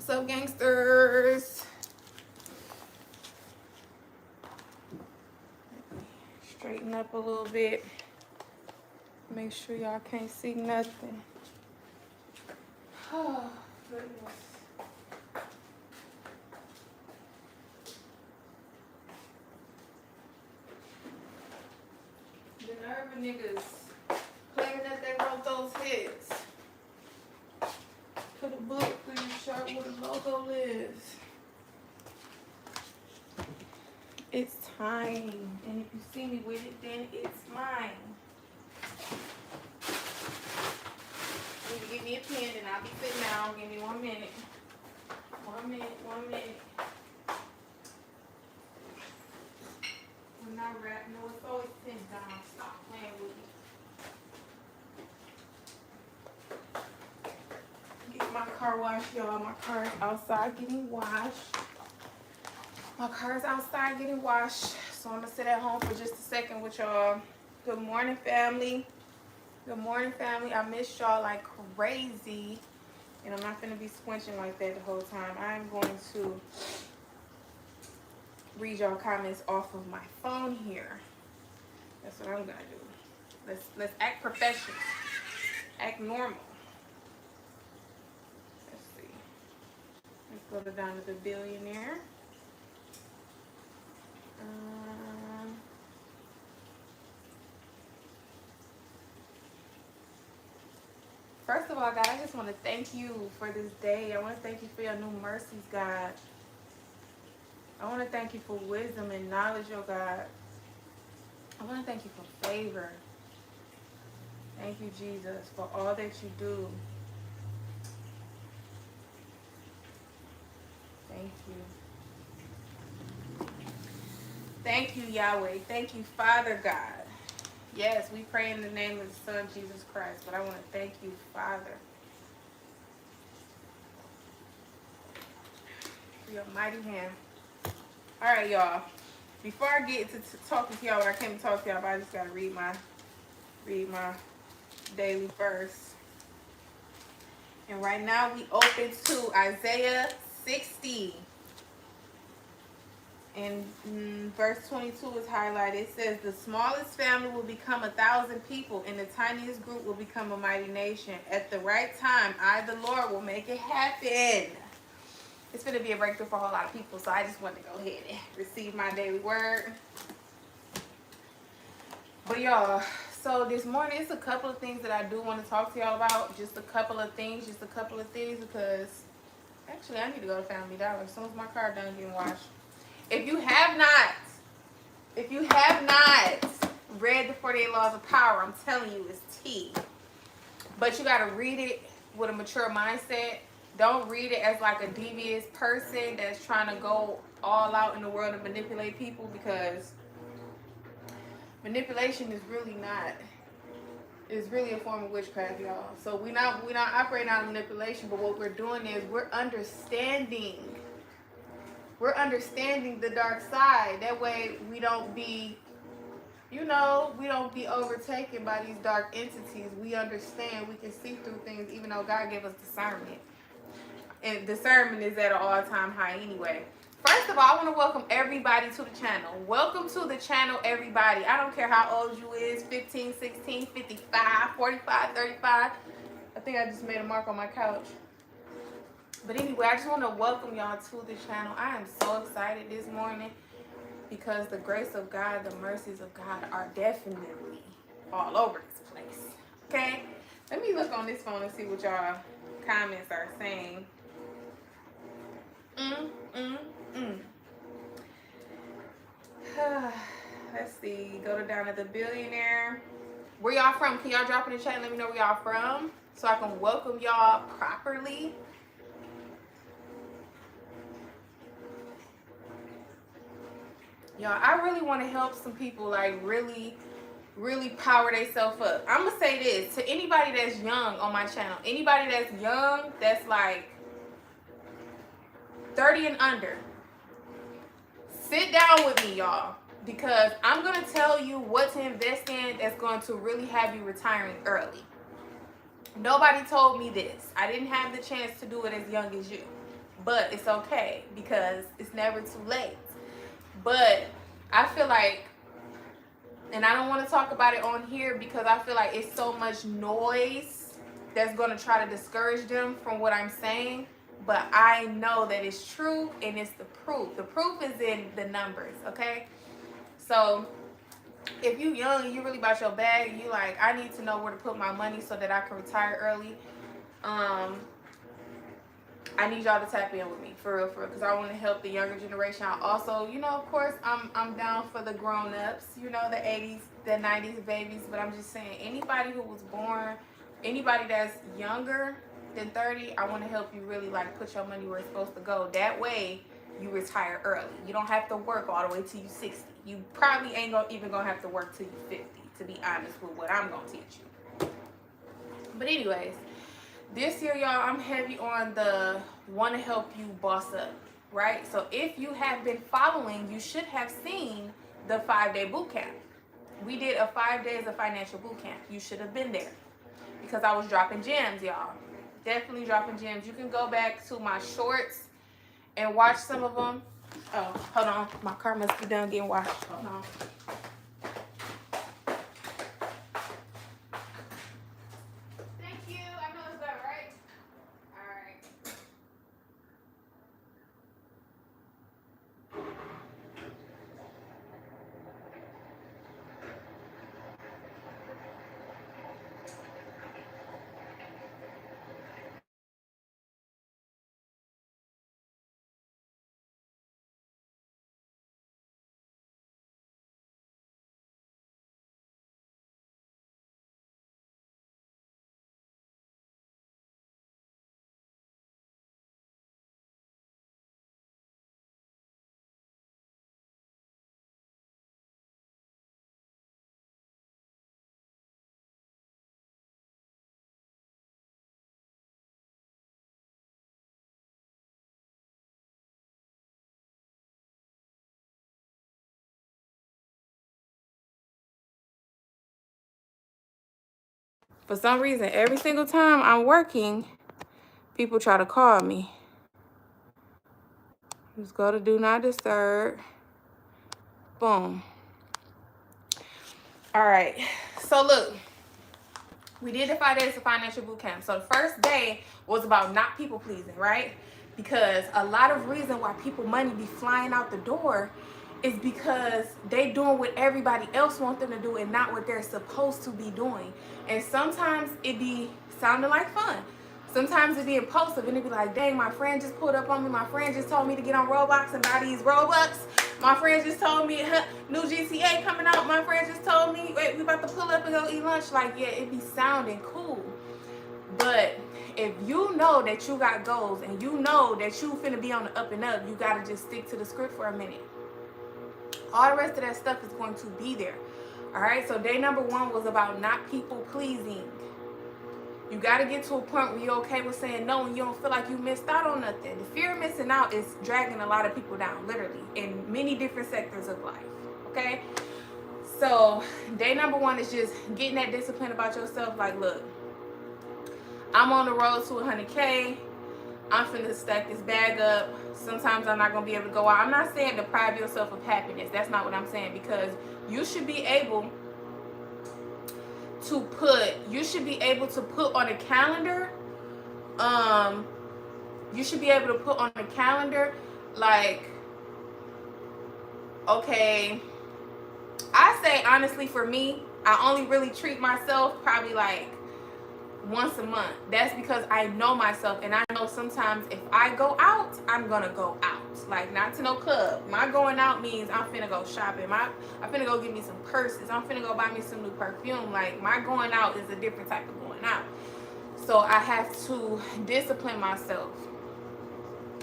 What's up, gangsters? Straighten up a little bit. Make sure y'all can't see nothing. Oh, goodness. The nerve of niggas claiming that they wrote those hits. Put a book through your shirt where the logo lives. It's time. And if you see me with it, then it's mine. You give me a pen and I'll be sitting down. Give me 1 minute. 1 minute, 1 minute. When I rap, no, it's always pinned down. Stop playing with me. Get my car washed, y'all. My car is outside getting washed. My car is outside getting washed. So I'm going to sit at home for just a second with y'all. Good morning, family. Good morning, family. I missed y'all like crazy. And I'm not going to be squinching like that the whole time. I'm going to read y'all comments off of my phone here. That's what I'm going to do. Let's act professional. Act normal. Let's see. Let's go to Donnathebillionaire. First of all, God, I just want to thank you for this day. I want to thank you for your new mercies, God. I want to thank you for wisdom and knowledge, oh God. I want to thank you for favor. Thank you, Jesus, for all that you do. Thank you. Thank you, Yahweh. Thank you, Father God. Yes, we pray in the name of the Son, Jesus Christ. But I want to thank you, Father, for your mighty hand. All right, y'all. Before I get to talking to y'all, what I came to talk to y'all about, I just got to read my daily verse. And right now we open to Isaiah 60. And verse 22 is highlighted. It says, the smallest family will become 1,000 people, and the tiniest group will become a mighty nation. At the right time, I, the Lord, will make it happen. It's going to be a breakthrough for a whole lot of people, so I just wanted to go ahead and receive my daily word. But y'all, so this morning, it's a couple of things that I do want to talk to y'all about. Just a couple of things, because actually I need to go to Family Dollar as soon as my car done getting washed. If you have not read the 48 Laws of Power, I'm telling you, it's tea. But you got to read it with a mature mindset. Don't read it as like a devious person that's trying to go all out in the world and manipulate people, because manipulation is really not. It's really a form of witchcraft, y'all. So we're not operating out of manipulation, but what we're doing is we're understanding the dark side. That way we don't be, we don't be overtaken by these dark entities. We understand, we can see through things, even though God gave us discernment. And discernment is at an all-time high anyway. First of all, I want to welcome everybody to the channel. Welcome to the channel, everybody. I don't care how old you is, 15, 16, 55, 45, 35. I think I just made a mark on my couch. But anyway, I just want to welcome y'all to the channel. I am so excited this morning because the grace of God, the mercies of God are definitely all over this place. Okay? Let me look on this phone and see what y'all comments are saying. Let's see. Go to Donnathebillionaire. Where y'all from? Can y'all drop in the chat and let me know where y'all from so I can welcome y'all properly? Y'all, I really want to help some people, like really power themselves up. I'm going to say this to anybody that's young on my channel. Anybody that's young, that's like 30 and under. Sit down with me, y'all, because I'm going to tell you what to invest in that's going to really have you retiring early. Nobody told me this. I didn't have the chance to do it as young as you. but it's okay because it's never too late. But I feel like, and I don't want to talk about it on here because I feel like it's so much noise that's going to try to discourage them from what I'm saying. But I know that it's true, and it's the proof. The proof is in the numbers, okay? So if you young and you really about your bag, you like, I need to know where to put my money so that I can retire early. I need y'all to tap in with me for real, because I want to help the younger generation out. Also, you know, of course, I'm down for the grown-ups, you know, the 80s, the 90s babies. But I'm just saying, anybody who was born, anybody that's younger than 30, I want to help you really like put your money where it's supposed to go. That way, you retire early. You don't have to work all the way till you 60. You probably ain't even gonna have to work till you 50. To be honest with what I'm gonna teach you. But anyways. This year, y'all, I'm heavy on the want to help you boss up, right? So if you have been following, you should have seen the 5-day boot camp. We did a 5 days of financial boot camp. You should have been there because I was dropping gems, y'all. Definitely dropping gems. You can go back to my shorts and watch some of them. Oh, hold on. My car must be done getting washed. Hold on. For some reason, every single time I'm working, people try to call me. Just go to do not disturb. Boom. All right. So look, we did the 5 days of financial boot camp. So the first day was about not people pleasing, right? Because a lot of reason why people money be flying out the door is because they doing what everybody else wants them to do and not what they're supposed to be doing. And sometimes it be sounding like fun. Sometimes it be impulsive and it be like, dang, my friend just pulled up on me. My friend just told me to get on Roblox and buy these Robux. My friend just told me, new GTA coming out. My friend just told me, wait, we about to pull up and go eat lunch. Like, yeah, it be sounding cool. But if you know that you got goals and you know that you finna be on the up and up, you gotta just stick to the script for a minute. All the rest of that stuff is going to be there. All right, so day number 1 was about not people pleasing. You got to get to a point where you're okay with saying no and you don't feel like you missed out on nothing. The fear of missing out is dragging a lot of people down, literally, in many different sectors of life, okay? So day number 1 is just getting that discipline about yourself. Like, look, I'm on the road to 100K. I'm finna stack this bag up. Sometimes I'm not gonna be able to go out. I'm not saying deprive yourself of happiness. That's not what I'm saying, because you should be able to put on a calendar. You should be able to put on a calendar, like, okay, I say honestly, for me, I only really treat myself probably like once a month. That's because I know myself, and I know sometimes if I go out, I'm gonna go out. Like, not to no club. My going out means I'm finna go shopping. I'm finna go get me some purses. I'm finna go buy me some new perfume. Like, my going out is a different type of going out. So I have to discipline myself,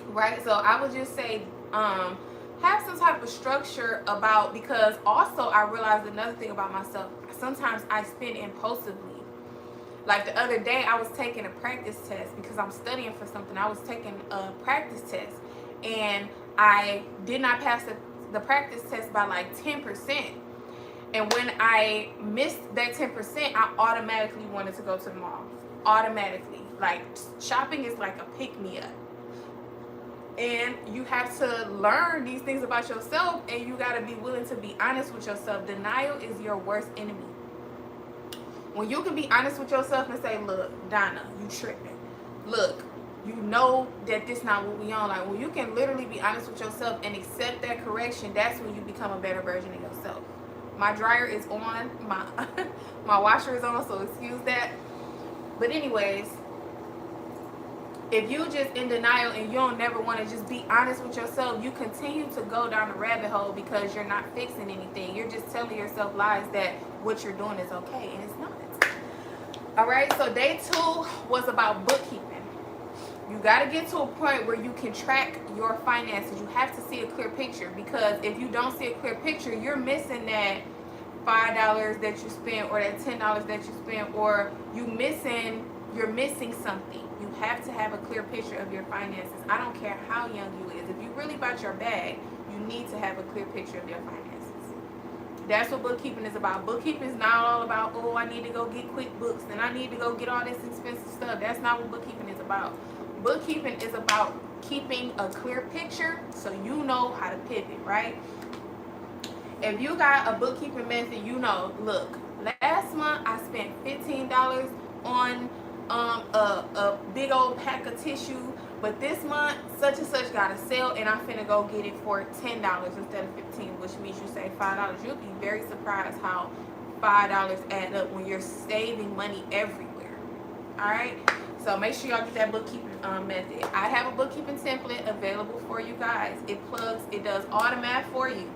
right? So I would just say, have some type of structure about, because also I realized another thing about myself. Sometimes I spend impulsively. Like the other day, I was taking a practice test because I'm studying for something. I was taking a practice test, and I did not pass the practice test by like 10%. And when I missed that 10%, I automatically wanted to go to the mall. Automatically. Like, shopping is like a pick-me-up. And you have to learn these things about yourself, and you got to be willing to be honest with yourself. Denial is your worst enemy. When you can be honest with yourself and say, look, Donna, you tripping. Look, you know that this not what we on. Like, when you can literally be honest with yourself and accept that correction, that's when you become a better version of yourself. My dryer is on, my my washer is on, so excuse that. But anyways, if you just in denial and you don't never want to just be honest with yourself, you continue to go down the rabbit hole because you're not fixing anything. You're just telling yourself lies that what you're doing is okay, and it's not. All right, so day 2 was about bookkeeping. You got to get to a point where you can track your finances. You have to see a clear picture, because if you don't see a clear picture, you're missing that $5 that you spent, or that $10 that you spent, or you're missing something. You have to have a clear picture of your finances. I don't care how young you is. If you really about your bag, you need to have a clear picture of your finances. That's what bookkeeping is about. Bookkeeping is not all about, oh, I need to go get QuickBooks and I need to go get all this expensive stuff. That's not what bookkeeping is about. Bookkeeping is about keeping a clear picture so you know how to pivot, right? If you got a bookkeeping method, you know, look, last month I spent $15 on a big old pack of tissue, but this month such and such got a sale and I'm finna go get it for $10 instead of $15, which means you save $5. You'll be very surprised how $5 add up when you're saving money everywhere. All right, so make sure y'all get that bookkeeping method. I have a bookkeeping template available for you guys. It does all the math for you.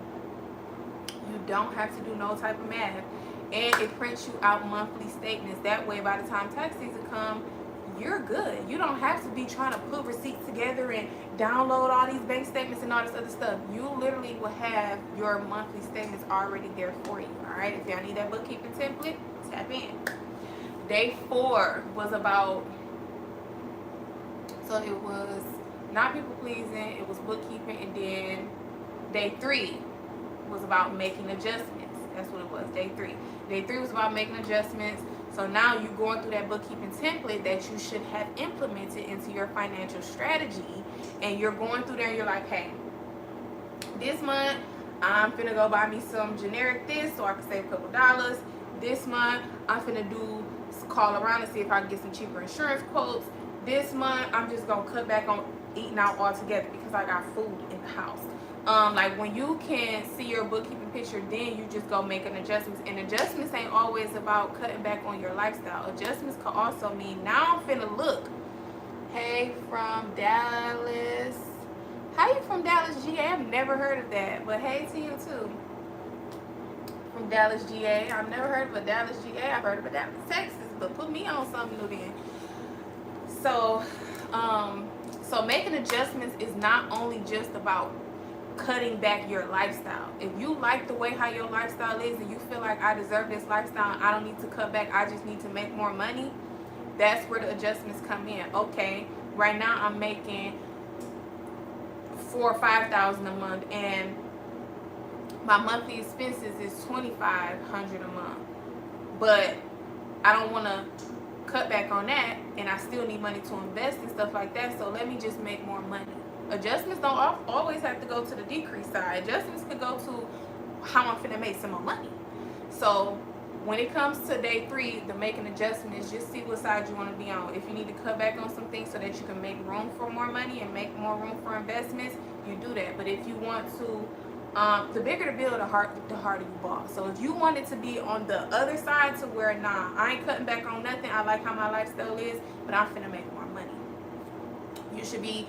You don't have to do no type of math. And it prints you out monthly statements. That way, by the time tax season comes, you're good. You don't have to be trying to put receipts together and download all these bank statements and all this other stuff. You literally will have your monthly statements already there for you. All right, if y'all need that bookkeeping template, tap in. Day 4 was about, so it was not people pleasing, it was bookkeeping, and then day 3 was about making adjustments. That's what it was, day 3. Day 3 was about making adjustments. So now you're going through that bookkeeping template that you should have implemented into your financial strategy. And you're going through there and you're like, hey, this month I'm finna go buy me some generic this so I can save a couple dollars. This month I'm finna call around and see if I can get some cheaper insurance quotes. This month I'm just gonna cut back on eating out altogether because I got food in the house. Like when you can see your bookkeeping picture, then you just go making adjustments. And adjustments ain't always about cutting back on your lifestyle. Adjustments could also mean, now I'm finna look. Hey, from Dallas. How you from Dallas, GA? I've never heard of that, but hey to you too. From Dallas, GA. I've never heard of a Dallas, GA. I've heard of a Dallas, Texas, but put me on something new then. So making adjustments is not only just about cutting back your lifestyle. If you like the way how your lifestyle is and you feel like I deserve this lifestyle, I don't need to cut back, I just need to make more money, that's where the adjustments come in. Okay, right now I'm making $4,000 or $5,000 a month and my monthly expenses is $2,500 a month, but I don't want to cut back on that and I still need money to invest and stuff like that, so let me just make more money. Adjustments don't always have to go to the decrease side. Adjustments could go to how I'm finna make some more money. So when it comes to day 3, the making adjustments, just see what side you want to be on. If you need to cut back on some things so that you can make room for more money and make more room for investments, you do that. But if you want to, the bigger the bill, the harder you ball. So if you want it to be on the other side to where, nah, I ain't cutting back on nothing, I like how my lifestyle is, but I'm finna make more money. You should be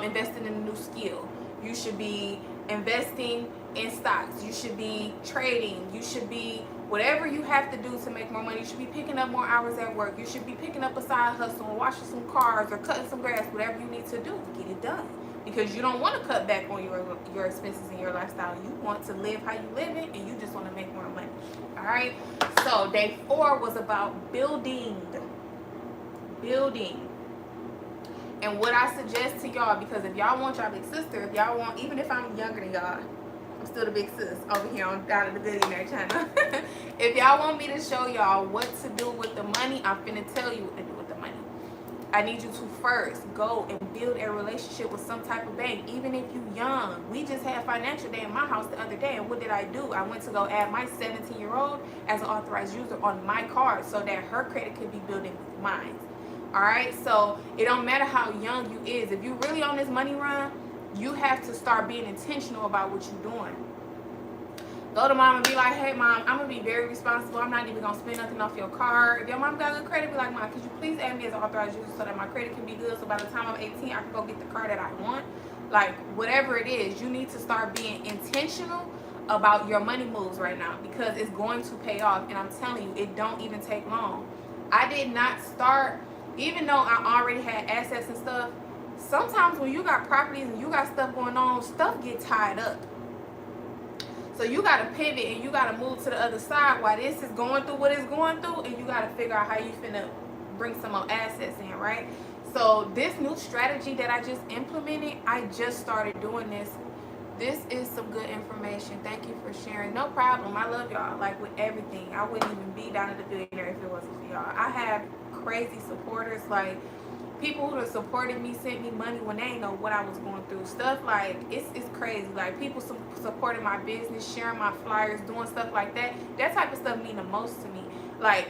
investing in a new skill. You should be investing in stocks. You should be trading. You should be whatever you have to do to make more money. You should be picking up more hours at work. You should be picking up a side hustle and washing some cars or cutting some grass. Whatever you need to do, get it done. Because you don't want to cut back on your expenses and your lifestyle. You want to live how you live it, and you just want to make more money. All right. So day 4 was about building. And what I suggest to y'all, because if y'all want y'all big sister, if y'all want, even if I'm younger than y'all, I'm still the big sis over here on Donnathebillionaire channel. If y'all want me to show y'all what to do with the money, I'm finna tell you what to do with the money. I need you to first go and build a relationship with some type of bank, even if you young. We just had financial day in my house the other day, and what did I do? I went to go add my 17-year-old as an authorized user on my card so that her credit could be building with mine. All right, so it don't matter how young you is. If you really on this money run, you have to start being intentional about what you're doing. Go to mom and be like, hey mom, I'm gonna be very responsible. I'm not even gonna spend nothing off your card. If your mom got good credit, be like, mom, could you please add me as an authorized user so that my credit can be good, so by the time I'm 18 I can go get the car that I want. Like, whatever it is, you need to start being intentional about your money moves right now, because it's going to pay off. And I'm telling you, it don't even take long. I did not start, even though I already had assets and stuff. Sometimes when you got properties and you got stuff going on, stuff get tied up. So you got to pivot and you got to move to the other side while this is going through what it's going through, and you got to figure out how you finna bring some more assets in, right? So this new strategy that I just implemented, I just started doing this. This is some good information. Thank you for sharing. No problem. I love y'all, like, with everything. I wouldn't even be Donnathebillionaire if it wasn't for y'all. I have crazy supporters, like people who have supported me, sent me money when they didn't know what I was going through. Stuff like, it's crazy. Like, people supporting my business, sharing my flyers, doing stuff like that. That type of stuff mean the most to me. Like,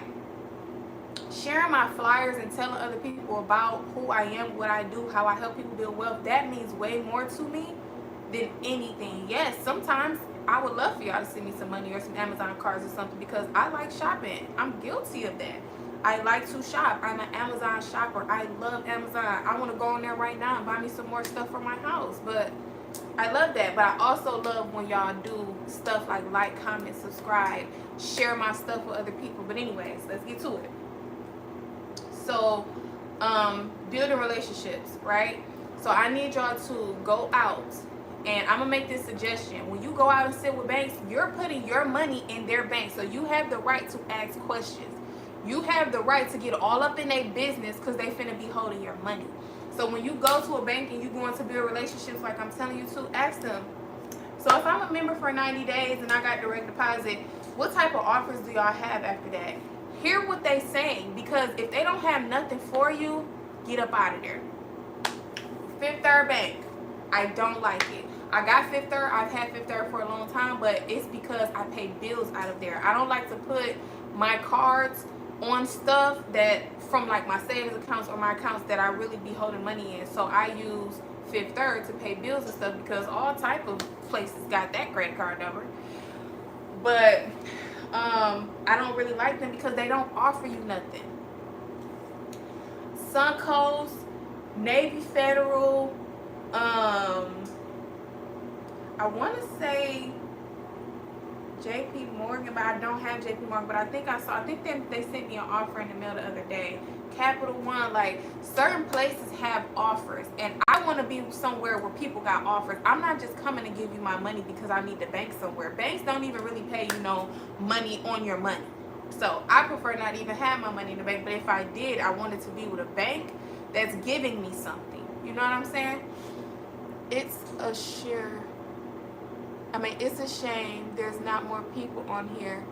sharing my flyers and telling other people about who I am, what I do, how I help people build wealth, that means way more to me than anything. Yes, sometimes I would love for y'all to send me some money or some Amazon cards or something, because I like shopping. I'm guilty of that. I like to shop. I'm an Amazon shopper. I love Amazon. I want to go on there right now and buy me some more stuff for my house. But I love that. But I also love when y'all do stuff like, comment, subscribe, share my stuff with other people. But anyways, let's get to it. So, building relationships, right? So I need y'all to go out, and I'm gonna make this suggestion. When you go out and sit with banks, you're putting your money in their bank, so you have the right to ask questions. You have the right to get all up in their business, because they finna be holding your money. So when you go to a bank and you going to build relationships like I'm telling you to, ask them. So if I'm a member for 90 days and I got direct deposit, what type of offers do y'all have after that? Hear what they saying, because if they don't have nothing for you, get up out of there. Fifth Third Bank, I don't like it. I got Fifth Third. I've had Fifth Third for a long time, but it's because I pay bills out of there. I don't like to put my cards on stuff that from like my savings accounts or my accounts that I really be holding money in. So I use Fifth Third to pay bills and stuff, because all type of places got that credit card number. But I don't really like them because they don't offer you nothing. Suncoast, Navy Federal, I want to say JP Morgan, but I don't have JP Morgan. But I think they sent me an offer in the mail the other day. Capital One, like, certain places have offers, and I want to be somewhere where people got offers. I'm not just coming to give you my money because I need to bank somewhere. Banks don't even really pay, money on your money. So I prefer not even have my money in the bank. But if I did, I wanted to be with a bank that's giving me something. You know what I'm saying? It's a shame there's not more people on here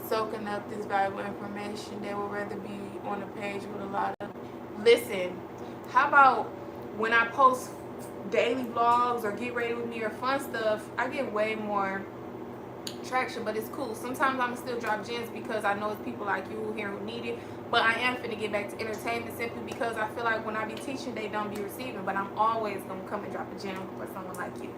soaking up this valuable information. They would rather be on a page with a lot of... Listen, how about when I post daily vlogs or get ready with me or fun stuff, I get way more traction, but it's cool. Sometimes I'm still drop gems because I know it's people like you here who need it, but I am finna get back to entertainment simply because I feel like when I be teaching, they don't be receiving, but I'm always gonna come and drop a gem for someone like you.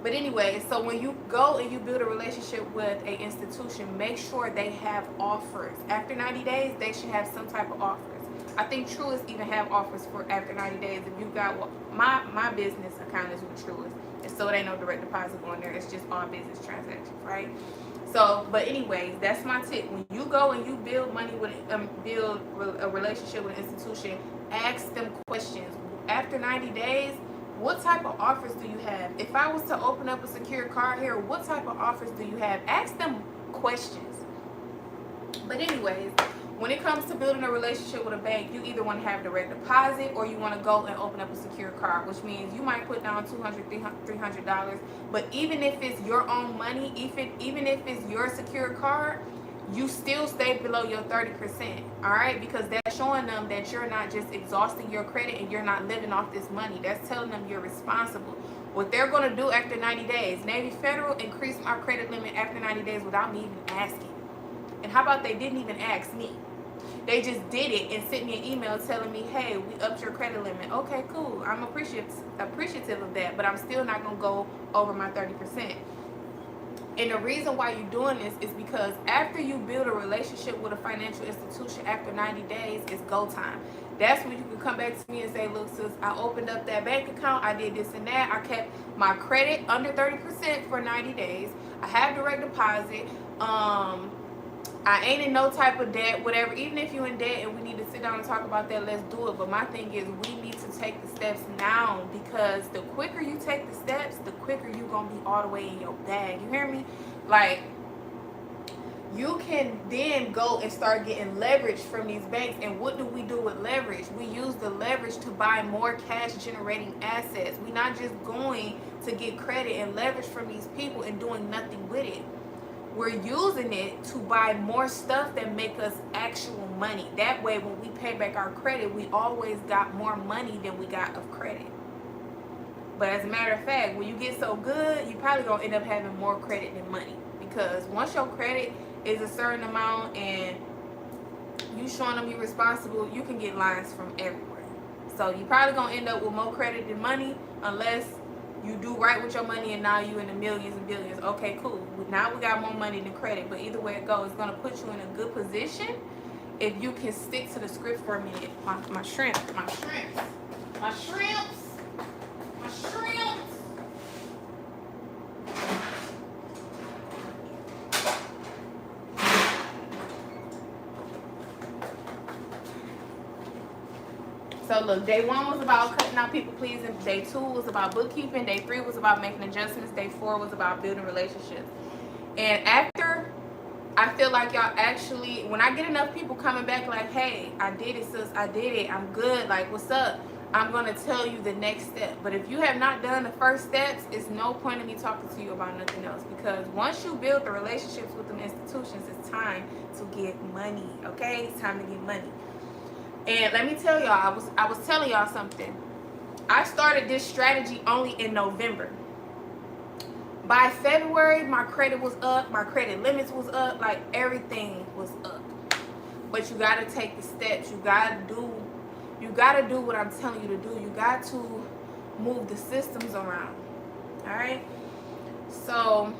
But anyway, so when you go and you build a relationship with an institution, make sure they have offers. After 90 days, they should have some type of offers. I think Truist even have offers for after 90 days. If you got my business account is with Truist, and so it ain't no direct deposit going there. It's just all business transactions, right? So, but anyways, that's my tip. When you go and you build money with build a relationship with an institution, ask them questions. After 90 days, what type of offers do you have? If I was to open up a secure card here, what type of offers do you have? Ask them questions. But anyways, when it comes to building a relationship with a bank, you either want to have direct deposit or you want to go and open up a secure card, which means you might put down $200, $300. But even if it's your own money, even if it's your secure card, you still stay below your 30%, all right? Because that's showing them that you're not just exhausting your credit and you're not living off this money. That's telling them you're responsible. What they're going to do after 90 days, Navy Federal increased my credit limit after 90 days without me even asking. And how about they didn't even ask me? They just did it and sent me an email telling me, hey, we upped your credit limit. Okay, cool. I'm appreciative of that, but I'm still not going to go over my 30%. And the reason why you're doing this is because after you build a relationship with a financial institution, after 90 days, it's go time. That's when you can come back to me and say, look, sis, I opened up that bank account. I did this and that. I kept my credit under 30% for 90 days. I have direct deposit. I ain't in no type of debt, whatever. Even if you're in debt and we need to sit down and talk about that, let's do it. But my thing is, we need to take the steps now, because the quicker you take the steps, the quicker you're going to be all the way in your bag. You hear me? Like, you can then go and start getting leverage from these banks. And what do we do with leverage? We use the leverage to buy more cash generating assets. We're not just going to get credit and leverage from these people and doing nothing with it. We're using it to buy more stuff that make us actual money. That way, when we pay back our credit, we always got more money than we got of credit. But as a matter of fact, when you get so good, you probably gonna end up having more credit than money. Because once your credit is a certain amount and you showing them you're responsible, you can get lines from everywhere. So you probably gonna end up with more credit than money, unless you do right with your money and now you in the millions and billions. Okay, cool. Now we got more money than credit. But either way it goes, it's going to put you in a good position if you can stick to the script for a minute. My shrimps. So look, day 1 was about cutting out people pleasing. Day 2 was about bookkeeping. Day 3 was about making adjustments. Day 4 was about building relationships. And after, I feel like y'all actually, when I get enough people coming back like, hey, I did it, sis, I did it, I'm good, like, what's up? I'm going to tell you the next step. But if you have not done the first steps, it's no point in me talking to you about nothing else. Because once you build the relationships with them institutions, it's time to get money, okay? It's time to get money. And let me tell y'all, I was telling y'all something. I started this strategy only in November. By February, my credit was up, my credit limits was up, like everything was up. But you gotta take the steps. You gotta do what I'm telling you to do. You got to move the systems around. Alright? So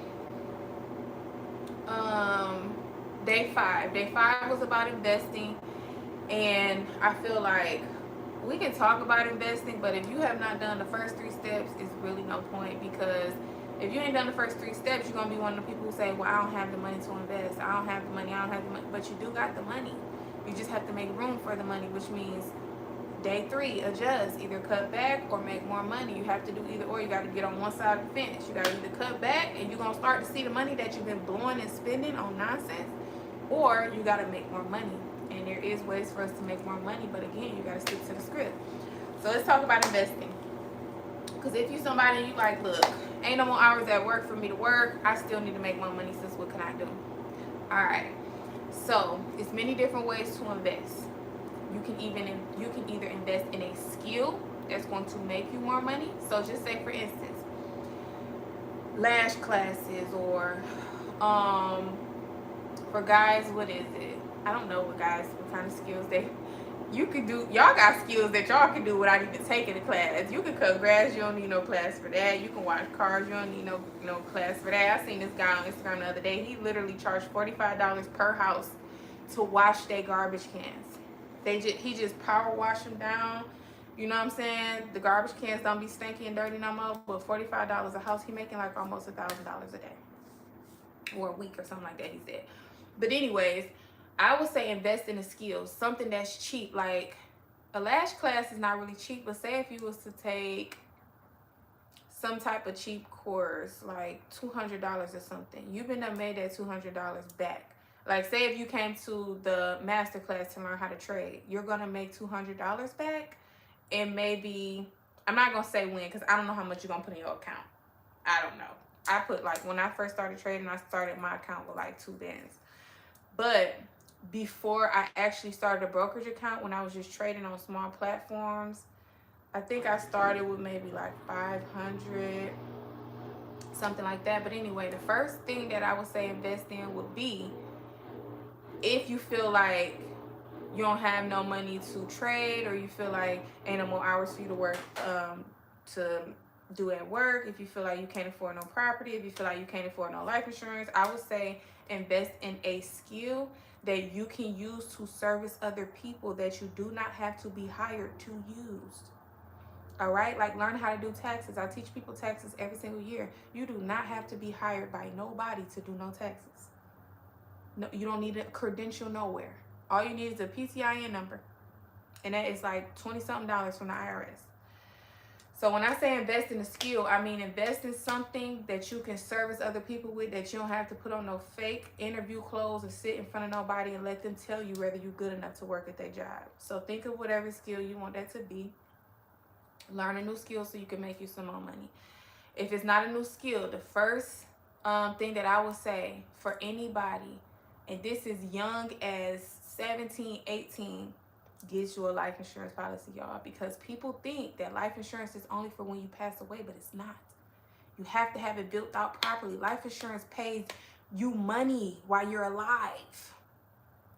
day 5. Day 5 was about investing. And I feel like we can talk about investing, but if you have not done the first 3 steps, it's really no point. Because if you ain't done the first 3 steps, you're going to be one of the people who say, well, I don't have the money to invest. I don't have the money. But you do got the money. You just have to make room for the money, which means day 3, adjust. Either cut back or make more money. You have to do either or. You got to get on one side of the fence. You got to either cut back and you're going to start to see the money that you've been blowing and spending on nonsense, or you got to make more money. And there is ways for us to make more money, but again, you got to stick to the script. So let's talk about investing. Because if you somebody and you like, look, ain't no more hours at work for me to work, I still need to make more money, sis, what can I do? All right. So it's many different ways to invest. You can either invest in a skill that's going to make you more money. So just say, for instance, lash classes, or for guys, what is it? I don't know what kind of skills you could do. Y'all got skills that y'all can do without even taking a class. You can cut grass, you don't need no class for that. You can wash cars, you don't need no class for that. I seen this guy on Instagram the other day. He literally charged $45 per house to wash their garbage cans. He just power wash them down. You know what I'm saying? The garbage cans don't be stinky and dirty no more. But $45 a house, he making like almost $1,000 a day or a week or something like that, he said. But anyways, I would say invest in a skill, something that's cheap. Like a lash class is not really cheap, but say if you was to take some type of cheap course, like $200 or something, you've been done made that $200 back. Like say if you came to the master class to learn how to trade, you're gonna make $200 back. And maybe, I'm not gonna say when, because I don't know how much you're gonna put in your account. I don't know. I put, like, when I first started trading, I started my account with like 2 bands. But before I actually started a brokerage account, when I was just trading on small platforms. I think I started with maybe like 500, something like that. But anyway, the first thing that I would say invest in would be, if you feel like you don't have no money to trade, or you feel like ain't no more hours for you to work, to do at work, if you feel like you can't afford no property, if you feel like you can't afford no life insurance, I would say invest in a skill that you can use to service other people that you do not have to be hired to use. All right, like learn how to do taxes. I teach people taxes every single year. You do not have to be hired by nobody to do no taxes. No, you don't need a credential nowhere. All you need is a PTIN number, and that is like 20 something dollars from the IRS. So when I say invest in a skill, I mean invest in something that you can service other people with, that you don't have to put on no fake interview clothes and sit in front of nobody and let them tell you whether you're good enough to work at their job. So think of whatever skill you want that to be. Learn a new skill so you can make you some more money. If it's not a new skill, the first thing that I would say for anybody, and this is young as 17, 18, get you a life insurance policy, y'all, because people think that life insurance is only for when you pass away, but it's not. You have to have it built out properly. Life insurance pays you money while you're alive.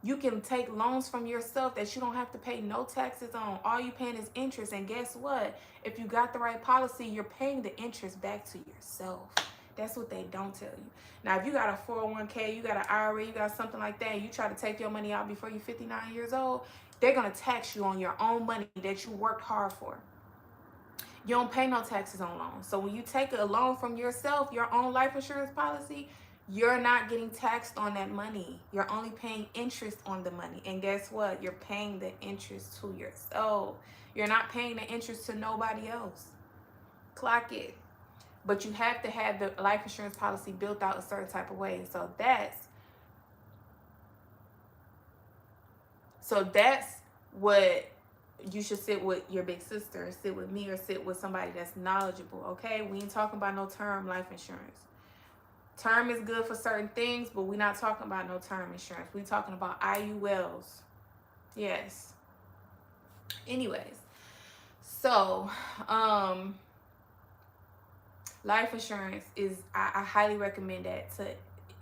You can take loans from yourself that you don't have to pay no taxes on. All you paying is interest. And guess what? If you got the right policy, you're paying the interest back to yourself. That's what they don't tell you. Now, if you got a 401k, you got an IRA, you got something like that, and you try to take your money out before you're 59 years old, they're going to tax you on your own money that you worked hard for. You don't pay no taxes on loans. So when you take a loan from yourself, your own life insurance policy, you're not getting taxed on that money. You're only paying interest on the money. And guess what? You're paying the interest to yourself. You're not paying the interest to nobody else. Clock it. But you have to have the life insurance policy built out a certain type of way. So that's what you should sit with your big sister, or sit with me, or sit with somebody that's knowledgeable. Okay, we ain't talking about no term life insurance. Term is good for certain things, but we're not talking about no term insurance. We're talking about IULs. Yes. Anyways, so life insurance is, I highly recommend that. To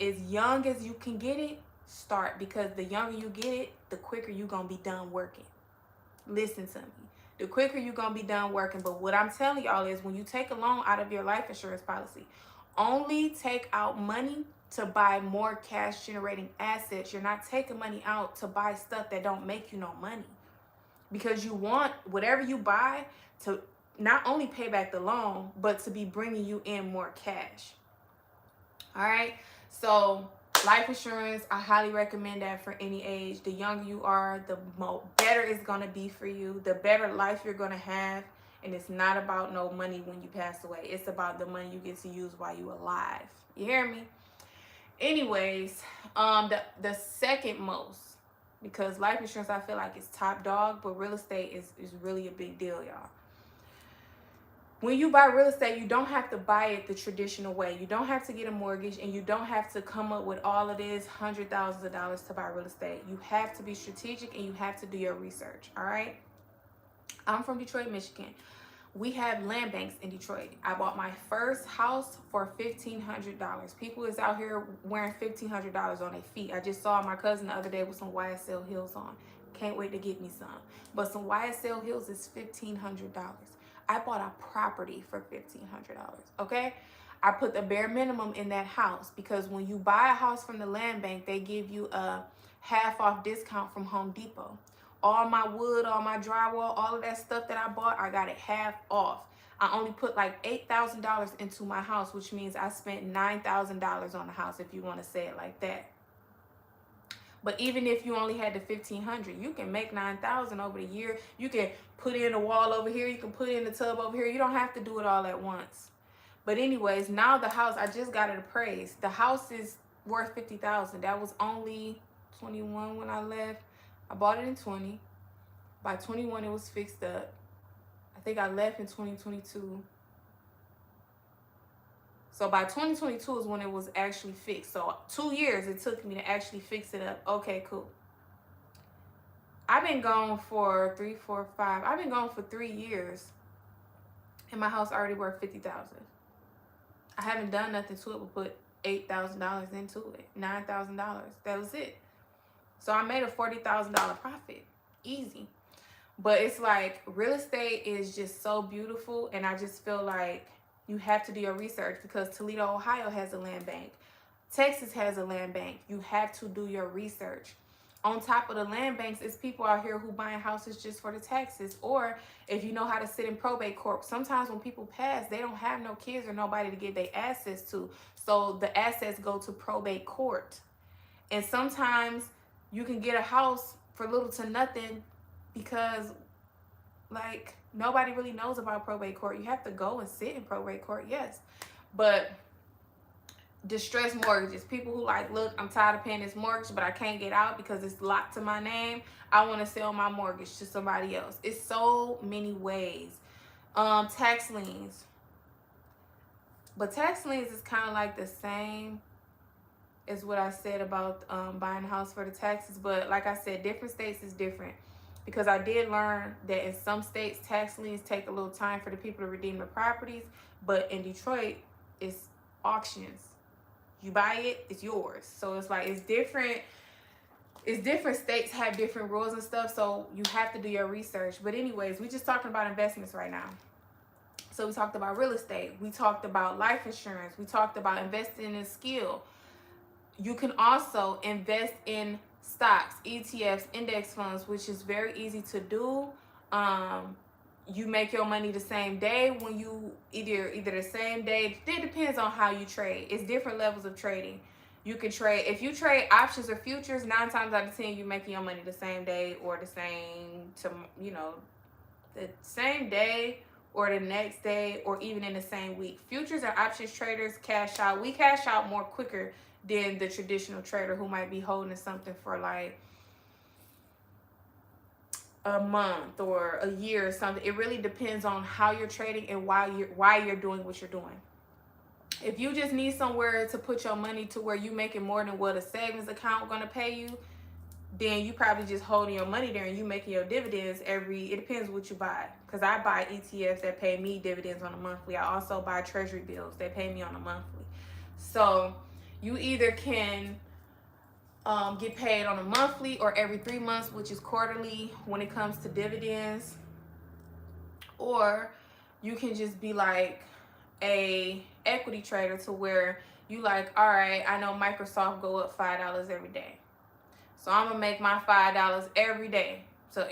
as young as you can get it, start, because the younger you get it, the quicker you're gonna be done working. Listen to me. The quicker you're going to be done working. But what I'm telling y'all is, when you take a loan out of your life insurance policy, only take out money to buy more cash generating assets. You're not taking money out to buy stuff that don't make you no money, because you want whatever you buy to not only pay back the loan, but to be bringing you in more cash. All right. So life insurance, I highly recommend that for any age. The younger you are, the better it's going to be for you, the better life you're going to have. And it's not about no money when you pass away. It's about the money you get to use while you're alive. You hear me? Anyways, the second most, because life insurance, I feel like it's top dog, but real estate is really a big deal, y'all. When you buy real estate, you don't have to buy it the traditional way. You don't have to get a mortgage, and you don't have to come up with all of this hundreds of thousands of dollars to buy real estate. You have to be strategic, and you have to do your research. All right. I'm from Detroit, Michigan. We have land banks in Detroit. I bought my first house for $1,500. People is out here wearing $1,500 on their feet. I just saw my cousin the other day with some YSL heels on. Can't wait to get me some. But some YSL heels is $1,500. I bought a property for $1,500. Okay, I put the bare minimum in that house, because when you buy a house from the land bank, they give you a half off discount from Home Depot. All my wood, all my drywall, all of that stuff that I bought, I got it half off. I only put like $8,000 into my house, which means I spent $9,000 on the house, if you want to say it like that. But even if you only had the $1,500, you can make $9,000 over the year. You can put in a wall over here. You can put in the tub over here. You don't have to do it all at once. But anyways, now the house, I just got it appraised. The house is worth $50,000. That was only 21 when I left. I bought it in 20. By 21, it was fixed up. I think I left in 2022. So by 2022 is when it was actually fixed. So 2 years it took me to actually fix it up. Okay, cool. I've been gone for 3, 4, 5. I've been gone for 3 years, and my house already worth $50,000. I haven't done nothing to it but put $8,000 into it, $9,000. That was it. So I made a $40,000 profit, easy. But it's like real estate is just so beautiful, and I just feel like you have to do your research because Toledo, Ohio has a land bank. Texas has a land bank. You have to do your research. On top of the land banks, it's people out here who buying houses just for the taxes. Or if you know how to sit in probate court, sometimes when people pass, they don't have no kids or nobody to give their assets to. So the assets go to probate court. And sometimes you can get a house for little to nothing because, like, nobody really knows about probate court. You have to go and sit in probate court, yes. But distressed mortgages, people who like, look, I'm tired of paying this mortgage, but I can't get out because it's locked to my name. I want to sell my mortgage to somebody else. It's so many ways. Tax liens. But tax liens is kind of like the same as what I said about buying a house for the taxes. But like I said, different states is different. Because I did learn that in some states, tax liens take a little time for the people to redeem the properties. But in Detroit, it's auctions. You buy it, it's yours. So it's like, it's different. It's different states have different rules and stuff. So you have to do your research. But anyways, we just talking about investments right now. So we talked about real estate. We talked about life insurance. We talked about investing in skill. You can also invest in stocks, ETFs, index funds, which is very easy to do. You make your money the same day when you either the same day. It depends on how you trade. It's different levels of trading. You can trade, if you trade options or futures, 9 times out of 10 you're making your money the same day or the same the same day or the next day or even in the same week. Futures and options traders cash out. We cash out more quicker than the traditional trader who might be holding something for like a month or a year or something. It really depends on how you're trading and why you're doing what you're doing. If you just need somewhere to put your money to where you're making more than what a savings account gonna pay you, then you probably just holding your money there and you making your dividends it depends what you buy. Because I buy ETFs that pay me dividends on a monthly. I also buy treasury bills that pay me on a monthly. So you either can get paid on a monthly or every 3 months, which is quarterly when it comes to dividends. Or you can just be like a equity trader to where you like, all right, I know Microsoft go up $5 every day. So I'm gonna make my $5 every day. So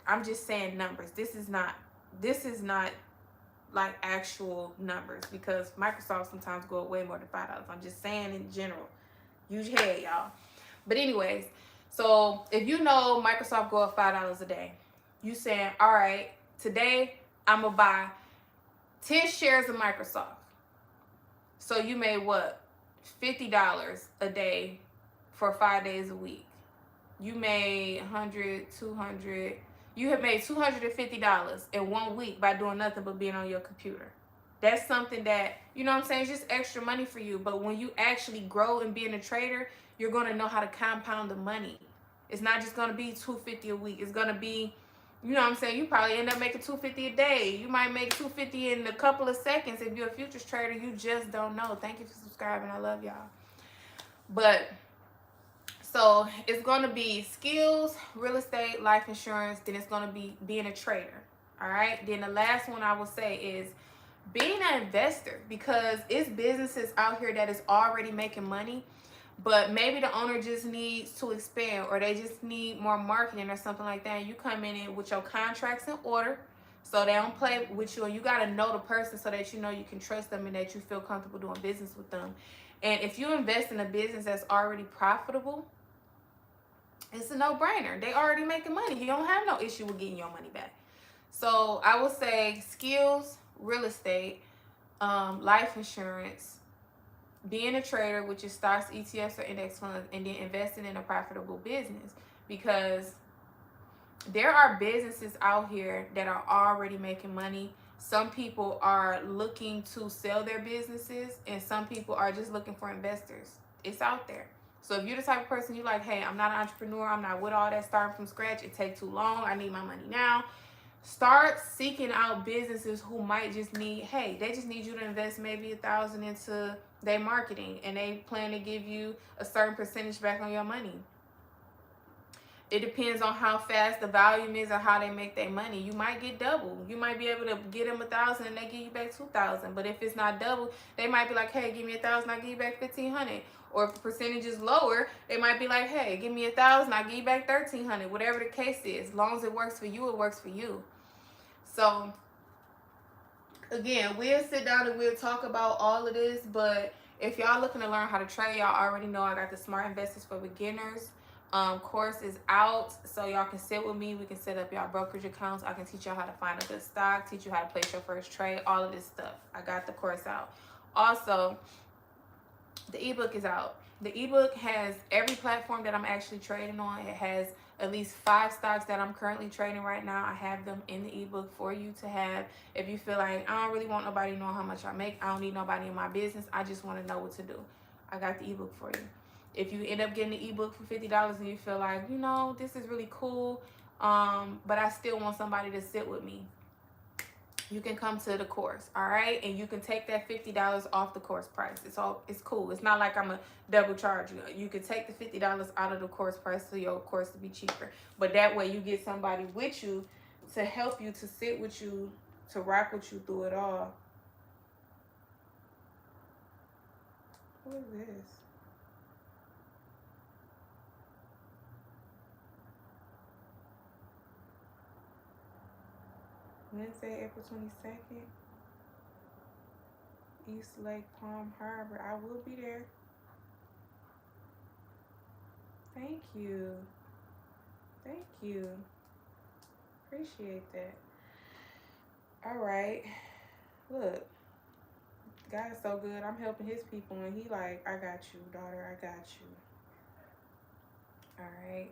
I'm just saying numbers. This is not like actual numbers because Microsoft sometimes go up way more than $5. I'm just saying in general. Use your head, y'all. But anyways, so if you know Microsoft go up $5 a day, you saying, all right, today I'm gonna buy 10 shares of Microsoft. So you made what? $50 a day for 5 days a week. You made 100, 200. You have made $250 in 1 week by doing nothing but being on your computer. That's something that, you know what I'm saying, it's just extra money for you. But when you actually grow and being a trader, you're going to know how to compound the money. It's not just going to be $250 a week. It's going to be, you know what I'm saying, you probably end up making $250 a day. You might make $250 in a couple of seconds. If you're a futures trader, you just don't know. Thank you for subscribing. I love y'all. But so it's going to be skills, real estate, life insurance. Then it's going to be being a trader. All right. Then the last one I will say is being an investor, because it's businesses out here that is already making money, but maybe the owner just needs to expand or they just need more marketing or something like that. And you come in with your contracts in order so they don't play with you, and you got to know the person so that you know you can trust them and that you feel comfortable doing business with them. And if you invest in a business that's already profitable, it's a no-brainer. They already making money. You don't have no issue with getting your money back. So I would say skills, real estate, life insurance, being a trader, which is stocks, ETFs, or index funds, and then investing in a profitable business. Because there are businesses out here that are already making money. Some people are looking to sell their businesses, and some people are just looking for investors. It's out there. So if you're the type of person you like, hey, I'm not an entrepreneur, I'm not with all that starting from scratch, it takes too long, I need my money now. Start seeking out businesses who might just need, hey, they just need you to invest maybe $1,000 into their marketing, and they plan to give you a certain percentage back on your money. It depends on how fast the volume is or how they make their money. You might get double. You might be able to get them 1,000 and they give you back 2,000. But if it's not double, they might be like, hey, give me 1,000, I give you back 1,500. Or if the percentage is lower, they might be like, hey, give me 1,000, I give you back 1,300. Whatever the case is, as long as it works for you, it works for you. So again, we'll sit down and we'll talk about all of this. But if y'all looking to learn how to trade, y'all already know I got the Smart Investors for Beginners course is out, so y'all can sit with me. We can set up y'all brokerage accounts. I can teach y'all how to find a good stock, teach you how to place your first trade, all of this stuff. I got the course out. Also, the ebook is out. The ebook has every platform that I'm actually trading on. It has at least 5 stocks that I'm currently trading right now. I have them in the ebook for you to have. If you feel like, I don't really want nobody knowing how much I make, I don't need nobody in my business, I just want to know what to do, I got the ebook for you. If you end up getting the ebook for $50 and you feel like, you know, this is really cool, but I still want somebody to sit with me, you can come to the course, all right? And you can take that $50 off the course price. It's cool. It's not like I'm a double charge you. You can take the $50 out of the course price so your course to be cheaper. But that way you get somebody with you to help you, to sit with you, to rock with you through it all. What is this? Wednesday, April 22nd. East Lake Palm Harbor. I will be there. Thank you. Thank you. Appreciate that. All right. Look. God is so good. I'm helping his people, and he like, I got you, daughter. I got you. All right.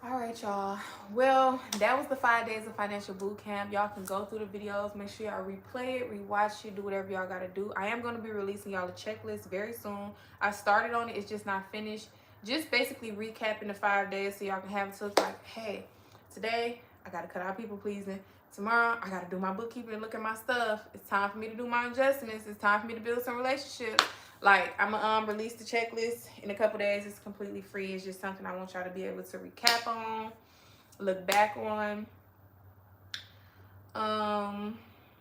All right, y'all. Well, that was the 5 days of financial boot camp. Y'all can go through the videos. Make sure y'all replay it, rewatch it, do whatever y'all got to do. I am going to be releasing y'all a checklist very soon. I started on it. It's just not finished. Just basically recapping the 5 days so y'all can have it. So it's like, hey, today I got to cut out people pleasing. Tomorrow I got to do my bookkeeping and look at my stuff. It's time for me to do my adjustments. It's time for me to build some relationships. Like, I'm gonna release the checklist in a couple days. It's completely free. It's just something I want y'all to be able to recap on, look back on.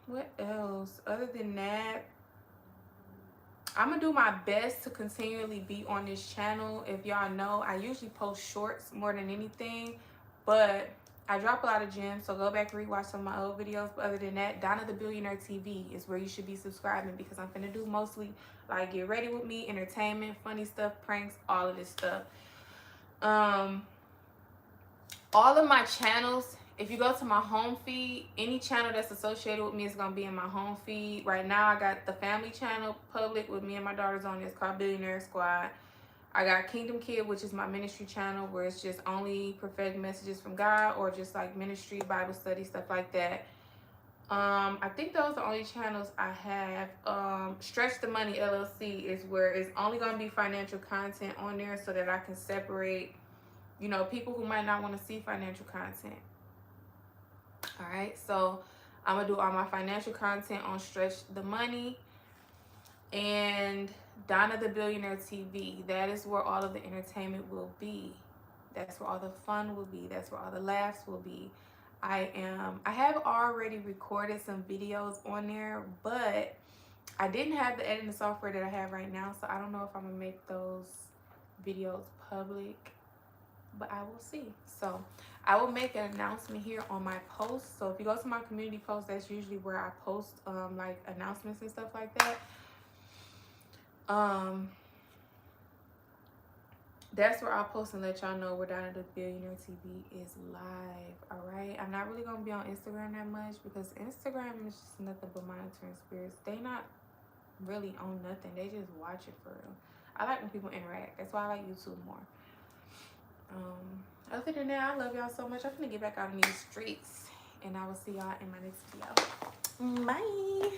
What else? Other than that, I'm gonna do my best to continually be on this channel. If y'all know, I usually post shorts more than anything, but I drop a lot of gems, so go back and rewatch some of my old videos. But other than that, Donnathebillionaire TV is where you should be subscribing, because I'm finna do mostly like get ready with me, entertainment, funny stuff, pranks, all of this stuff. All of my channels, if you go to my home feed, any channel that's associated with me is gonna be in my home feed. Right now I got the family channel public with me and my daughters on. It's called Billionaire Squad. I got Kingdom Kid, which is my ministry channel, where it's just only prophetic messages from God, or just like ministry, Bible study, stuff like that. I think those are the only channels I have. Stretch the Money LLC is where it's only going to be financial content on there, so that I can separate, you know, people who might not want to see financial content. All right, so I'm going to do all my financial content on Stretch the Money. And Donnathebillionaire TV, that is where all of the entertainment will be. That's where all the fun will be. That's where all the laughs will be. I have already recorded some videos on there, but I didn't have the editing software that I have right now, so I don't know if I'm gonna make those videos public, but I will see. So I will make an announcement here on my post. So if you go to my community post, that's usually where I post like announcements and stuff like that. That's where I'll post and let y'all know where Donnathebillionaire TV is live. All right, I'm not really gonna be on Instagram that much, because Instagram is just nothing but monitoring spirits. They not really on nothing, they just watch it for real. I like when people interact. That's why I like YouTube more. Other than that, I love y'all so much. I'm gonna get back out in these streets, and I will see y'all in my next video. Bye.